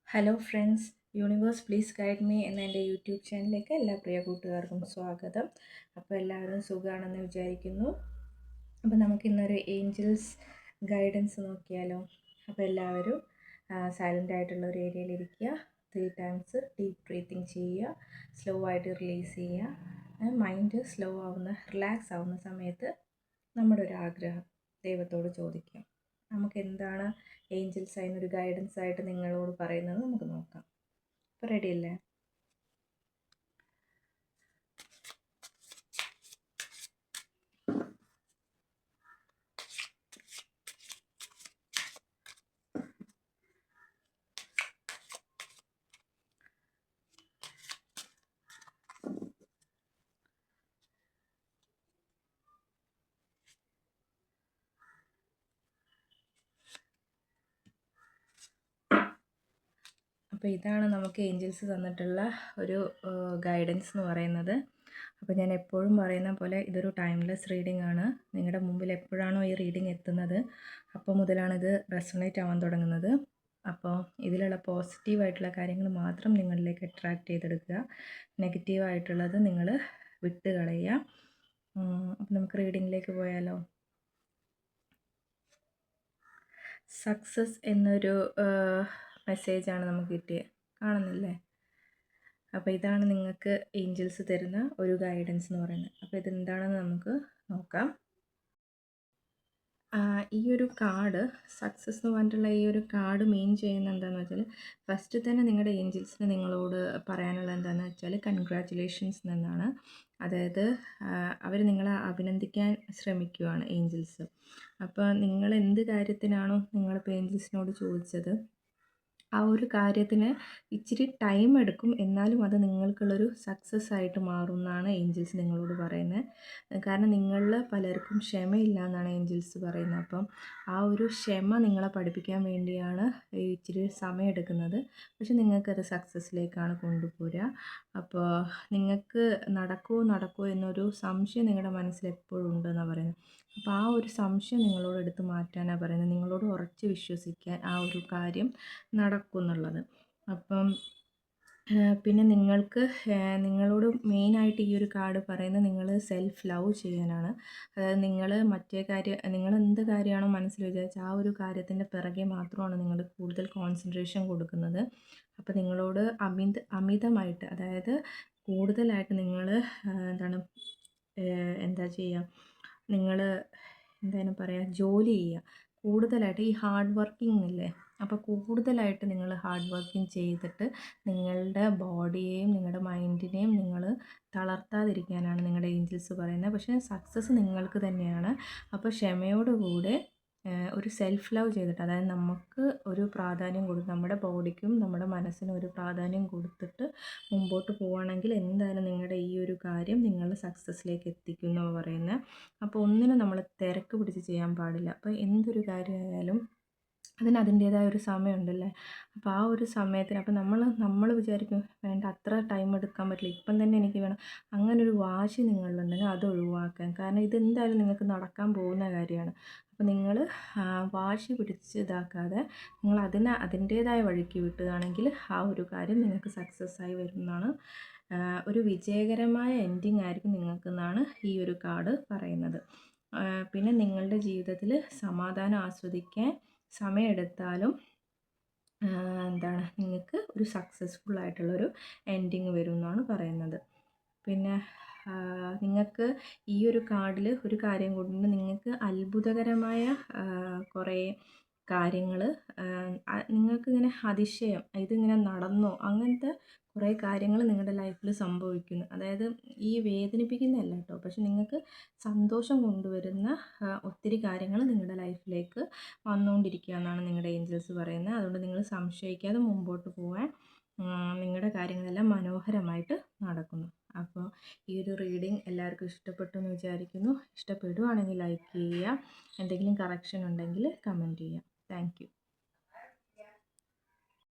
Hello friends, universe please guide me എന്ന എൻ്റെ YouTube ചാനലിലേക്ക് എല്ലാ പ്രിയ കൂട്ടുകാർക്കും സ്വാഗതം. അപ്പോൾ എല്ലാവരും സുഖമാണെന്ന് വിചാരിക്കുന്നു. അപ്പോൾ നമുക്കിന്നൊരു ഏഞ്ചൽസ് ഗൈഡൻസ് നോക്കിയാലോ. അപ്പോൾ എല്ലാവരും സൈലൻ്റ് ആയിട്ടുള്ള ഒരു ഏരിയയിലിരിക്കുക. 3 ടൈംസ് ഡീപ്പ് ബ്രീത്തിങ് ചെയ്യുക, സ്ലോ ആയിട്ട് റിലീസ് ചെയ്യുക. മൈൻഡ് സ്ലോ ആവുന്ന റിലാക്സ് ആവുന്ന സമയത്ത് നമ്മുടെ ഒരു ആഗ്രഹം ദൈവത്തോട് ചോദിക്കാം. നമുക്ക് എന്താണ് ഏഞ്ചൽസ് അതിനൊരു ഗൈഡൻസ് ആയിട്ട് നിങ്ങളോട് പറയുന്നത് നമുക്ക് നോക്കാം. അപ്പോൾ റെഡിയല്ലേ? അപ്പോൾ ഇതാണ് നമുക്ക് ഏഞ്ചൽസ് തന്നിട്ടുള്ള ഒരു ഗൈഡൻസ് എന്ന് പറയുന്നത്. അപ്പോൾ ഞാൻ എപ്പോഴും പറയുന്ന പോലെ ഇതൊരു ടൈംലെസ് റീഡിംഗ് ആണ്. നിങ്ങളുടെ മുമ്പിൽ എപ്പോഴാണോ ഈ റീഡിംഗ് എത്തുന്നത് അപ്പോൾ മുതലാണിത് റെസൊണേറ്റ് ആവാൻ തുടങ്ങുന്നത്. അപ്പോൾ ഇതിലുള്ള പോസിറ്റീവായിട്ടുള്ള കാര്യങ്ങൾ മാത്രം നിങ്ങളിലേക്ക് അട്രാക്റ്റ് ചെയ്തെടുക്കുക. നെഗറ്റീവായിട്ടുള്ളത് നിങ്ങൾ വിട്ട് കളയുക. അപ്പോൾ നമുക്ക് റീഡിങ്ങിലേക്ക് പോയാലോ. സക്സസ് എന്നൊരു മെസ്സേജാണ് നമുക്ക് കിട്ടിയത്, കാണുന്നില്ലേ? അപ്പോൾ ഇതാണ് നിങ്ങൾക്ക് ഏഞ്ചൽസ് തരുന്ന ഒരു ഗൈഡൻസ് എന്ന് പറയുന്നത്. അപ്പോൾ ഇതെന്താണെന്ന് നമുക്ക് നോക്കാം. ഈ ഒരു കാർഡ്, സക്സസ് എന്ന് പറഞ്ഞിട്ടുള്ള ഈ ഒരു കാർഡ് മെയിൻ ചെയ്യുന്ന എന്താണെന്ന് വെച്ചാൽ, ഫസ്റ്റ് തന്നെ നിങ്ങളുടെ ഏഞ്ചൽസിന് നിങ്ങളോട് പറയാനുള്ള എന്താണെന്ന് വെച്ചാൽ കൺഗ്രാറ്റുലേഷൻസ് എന്നാണ്. അതായത് അവർ നിങ്ങളെ അഭിനന്ദിക്കാൻ ശ്രമിക്കുകയാണ് ഏഞ്ചൽസ്. അപ്പോൾ നിങ്ങൾ എന്ത് കാര്യത്തിനാണോ നിങ്ങളിപ്പോൾ ഏഞ്ചൽസിനോട് ചോദിച്ചത്, ആ ഒരു കാര്യത്തിന് ഇച്ചിരി ടൈം എടുക്കും, എന്നാലും അത് നിങ്ങൾക്കുള്ളൊരു സക്സസ് ആയിട്ട് മാറും എന്നാണ് ഏഞ്ചൽസ് നിങ്ങളോട് പറയുന്നത്. കാരണം നിങ്ങളിൽ പലർക്കും ക്ഷമയില്ല എന്നാണ് ഏഞ്ചൽസ് പറയുന്നത്. അപ്പം ആ ഒരു ക്ഷമ നിങ്ങളെ പഠിപ്പിക്കാൻ വേണ്ടിയാണ് ഇച്ചിരി സമയം എടുക്കുന്നത്. പക്ഷെ നിങ്ങൾക്കത് സക്സസ്സിലേക്കാണ് കൊണ്ടുപോരുക. അപ്പോൾ നിങ്ങൾക്ക് നടക്കുമോ എന്നൊരു സംശയം നിങ്ങളുടെ മനസ്സിൽ എപ്പോഴും ഉണ്ടെന്നാണ് പറയുന്നത്. അപ്പോൾ ആ ഒരു സംശയം നിങ്ങളോട് എടുത്ത് മാറ്റാനാണ് പറയുന്നത്. നിങ്ങളോട് ഉറച്ച് വിശ്വസിക്കാൻ ആ ഒരു കാര്യം നടക്കും എന്നുള്ളത്. അപ്പം പിന്നെ നിങ്ങൾക്ക് നിങ്ങളോട് മെയിനായിട്ട് ഈ ഒരു കാർഡ് പറയുന്നത് നിങ്ങൾ സെൽഫ് ലവ് ചെയ്യാനാണ്. അതായത് നിങ്ങൾ നിങ്ങൾ എന്ത് കാര്യമാണോ മനസ്സിൽ വിചാരിച്ചത് ആ ഒരു കാര്യത്തിൻ്റെ പിറകെ മാത്രമാണ് നിങ്ങൾ കൂടുതൽ കോൺസെൻട്രേഷൻ കൊടുക്കുന്നത്. അപ്പോൾ നിങ്ങളോട് അമിതമായിട്ട്, അതായത് കൂടുതലായിട്ട് നിങ്ങൾ എന്താ ചെയ്യുക, നിങ്ങൾ എന്താണ് പറയുക, ജോലി ചെയ്യുക കൂടുതലായിട്ട്. ഈ ഹാർഡ് വർക്കിംഗ് ഇല്ലേ, അപ്പോൾ കൂടുതലായിട്ട് നിങ്ങൾ ഹാർഡ് വർക്കിംഗ് ചെയ്തിട്ട് നിങ്ങളുടെ ബോഡിയെയും നിങ്ങളുടെ മൈൻഡിനെയും നിങ്ങൾ തളർത്താതിരിക്കാനാണ് നിങ്ങളുടെ ഏഞ്ചൽസ് പറയുന്നത്. പക്ഷേ സക്സസ് നിങ്ങൾക്ക് തന്നെയാണ്. അപ്പോൾ ക്ഷമയോടുകൂടെ ഒരു സെൽഫ് ലവ് ചെയ്തിട്ട്, അതായത് നമുക്ക് ഒരു പ്രാധാന്യം കൊടുത്ത്, നമ്മുടെ ബോഡിക്കും നമ്മുടെ മനസ്സിനും ഒരു പ്രാധാന്യം കൊടുത്തിട്ട് മുമ്പോട്ട് പോവുകയാണെങ്കിൽ എന്തായാലും നിങ്ങളുടെ ഈ ഒരു കാര്യം നിങ്ങൾ സക്സസ്സിലേക്ക് എത്തിക്കും എന്ന് പറയുന്നത്. അപ്പോൾ ഒന്നിനും നമ്മൾ തിരക്ക് പിടിച്ച് ചെയ്യാൻ പാടില്ല. അപ്പോൾ എന്തൊരു കാര്യമായാലും അതിന് അതിൻ്റേതായ ഒരു സമയമുണ്ടല്ലേ. അപ്പോൾ ആ ഒരു സമയത്തിന് അപ്പോൾ നമ്മൾ വിചാരിക്കും വേണ്ട, അത്ര ടൈം എടുക്കാൻ പറ്റില്ല, ഇപ്പം തന്നെ എനിക്ക് വേണം, അങ്ങനൊരു വാശി നിങ്ങളിലുണ്ടെങ്കിൽ അത് ഒഴിവാക്കാൻ. കാരണം ഇതെന്തായാലും നിങ്ങൾക്ക് നടക്കാൻ പോകുന്ന കാര്യമാണ്. അപ്പോൾ നിങ്ങൾ വാശി പിടിച്ച് ഇതാക്കാതെ നിങ്ങൾ അതിൻ്റേതായ വഴിക്ക് വിട്ടുകയാണെങ്കിൽ ആ ഒരു കാര്യം നിങ്ങൾക്ക് സക്സസ് ആയി വരുന്നതാണ്. ഒരു വിജയകരമായ എൻഡിങ് ആയിരിക്കും നിങ്ങൾക്കെന്നാണ് ഈ ഒരു കാർഡ് പറയുന്നത്. പിന്നെ നിങ്ങളുടെ ജീവിതത്തിൽ സമാധാനം ആസ്വദിക്കാൻ സമയമെടുത്താലും നിങ്ങൾക്ക് ഒരു സക്സസ്ഫുൾ ആയിട്ടുള്ളൊരു എൻഡിങ് വരും എന്നാണ് പറയുന്നത്. പിന്നെ നിങ്ങൾക്ക് ഈ ഒരു കാർഡിൽ ഒരു കാര്യം കൊണ്ട് നിങ്ങൾക്ക് അത്ഭുതകരമായ കുറേ കാര്യങ്ങൾ, നിങ്ങൾക്കിങ്ങനെ അതിശയം, ഇതിങ്ങനെ നടന്നോ, അങ്ങനത്തെ കുറേ കാര്യങ്ങൾ നിങ്ങളുടെ ലൈഫിൽ സംഭവിക്കുന്നു. അതായത് ഈ വേദനിപ്പിക്കുന്നതല്ല കേട്ടോ, പക്ഷെ നിങ്ങൾക്ക് സന്തോഷം കൊണ്ടുവരുന്ന ഒത്തിരി കാര്യങ്ങൾ നിങ്ങളുടെ ലൈഫിലേക്ക് വന്നുകൊണ്ടിരിക്കുക എന്നാണ് നിങ്ങളുടെ ഏഞ്ചൽസ് പറയുന്നത്. അതുകൊണ്ട് നിങ്ങൾ സംശയിക്കാതെ മുമ്പോട്ട് പോകാൻ നിങ്ങളുടെ കാര്യങ്ങളെല്ലാം മനോഹരമായിട്ട് നടക്കുന്നു. അപ്പോൾ ഈ ഒരു റീഡിംഗ് എല്ലാവർക്കും ഇഷ്ടപ്പെട്ടു എന്ന് വിചാരിക്കുന്നു. ഇഷ്ടപ്പെടുവാണെങ്കിൽ ലൈക്ക് ചെയ്യുക. എന്തെങ്കിലും കറക്ഷൻ ഉണ്ടെങ്കിൽ കമൻറ്റ് ചെയ്യുക. Thank you.